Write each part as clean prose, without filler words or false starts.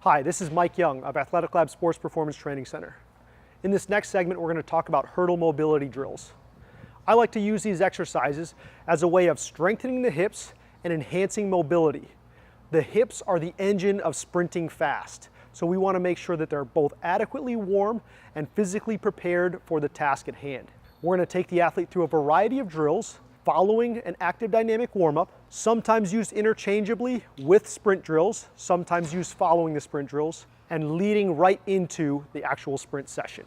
Hi, this is Mike Young of Athletic Lab Sports Performance Training Center. In this next segment, we're going to talk about hurdle mobility drills. I like to use these exercises as a way of strengthening the hips and enhancing mobility. The hips are the engine of sprinting fast, so we want to make sure that they're both adequately warm and physically prepared for the task at hand. We're going to take the athlete through a variety of drills following an active dynamic warm-up, sometimes used interchangeably with sprint drills, sometimes used following the sprint drills, and leading right into the actual sprint session.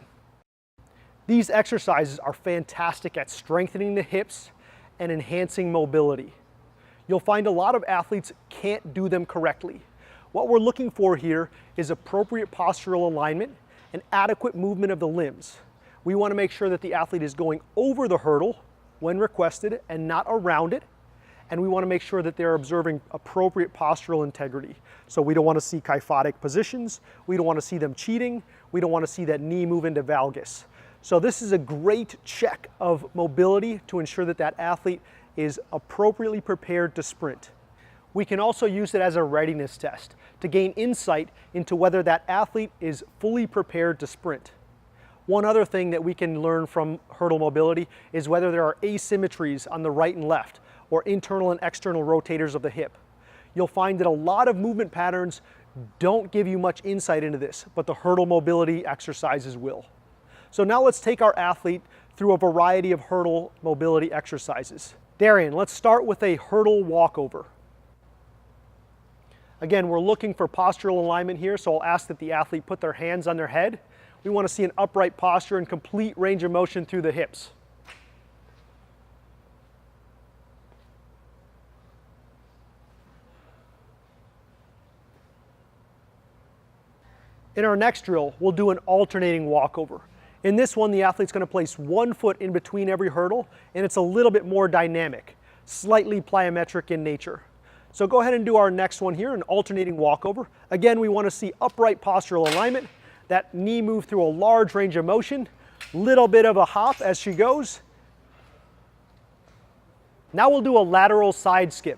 These exercises are fantastic at strengthening the hips and enhancing mobility. You'll find a lot of athletes can't do them correctly. What we're looking for here is appropriate postural alignment and adequate movement of the limbs. We want to make sure that the athlete is going over the hurdle when requested and not around it, and we want to make sure that they're observing appropriate postural integrity. So we don't want to see kyphotic positions, we don't want to see them cheating, we don't want to see that knee move into valgus. So this is a great check of mobility to ensure that that athlete is appropriately prepared to sprint. We can also use it as a readiness test to gain insight into whether that athlete is fully prepared to sprint. One other thing that we can learn from hurdle mobility is whether there are asymmetries on the right and left, or internal and external rotators of the hip. You'll find that a lot of movement patterns don't give you much insight into this, but the hurdle mobility exercises will. So now let's take our athlete through a variety of hurdle mobility exercises. Darian, let's start with a hurdle walkover. Again, we're looking for postural alignment here, so I'll ask that the athlete put their hands on their head. We want to see an upright posture and complete range of motion through the hips. In our next drill, we'll do an alternating walkover. In this one, the athlete's going to place one foot in between every hurdle, and it's a little bit more dynamic, slightly plyometric in nature. So go ahead and do our next one here, an alternating walkover. Again, we want to see upright postural alignment, that knee move through a large range of motion, little bit of a hop as she goes. Now we'll do a lateral side skip.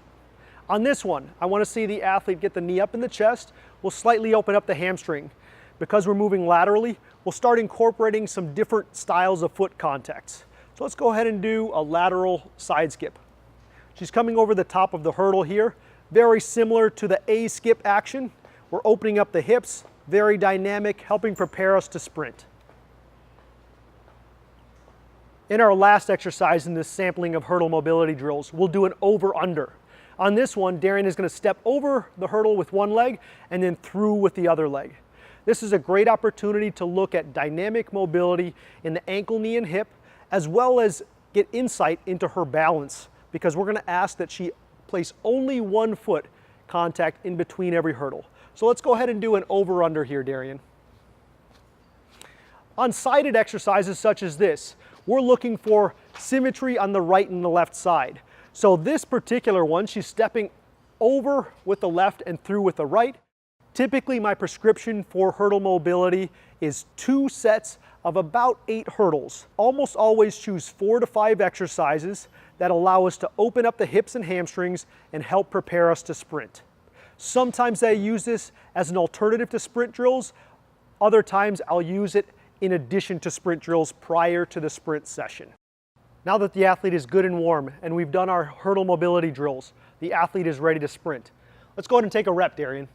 On this one, I want to see the athlete get the knee up in the chest. We'll slightly open up the hamstring. Because we're moving laterally, we'll start incorporating some different styles of foot contacts. So let's go ahead and do a lateral side skip. She's coming over the top of the hurdle here, very similar to the A skip action. We're opening up the hips, very dynamic, helping prepare us to sprint. In our last exercise in this sampling of hurdle mobility drills, we'll do an over-under. On this one, Darian is going to step over the hurdle with one leg and then through with the other leg. This is a great opportunity to look at dynamic mobility in the ankle, knee, and hip, as well as get insight into her balance, because we're going to ask that she place only one foot contact in between every hurdle. So let's go ahead and do an over-under here, Darian. On sided exercises such as this, we're looking for symmetry on the right and the left side. So this particular one, she's stepping over with the left and through with the right. Typically, my prescription for hurdle mobility is 2 sets of about 8 hurdles. Almost always choose 4 to 5 exercises that allow us to open up the hips and hamstrings and help prepare us to sprint. Sometimes I use this as an alternative to sprint drills. Other times I'll use it in addition to sprint drills prior to the sprint session. Now that the athlete is good and warm and we've done our hurdle mobility drills, the athlete is ready to sprint. Let's go ahead and take a rep, Darian.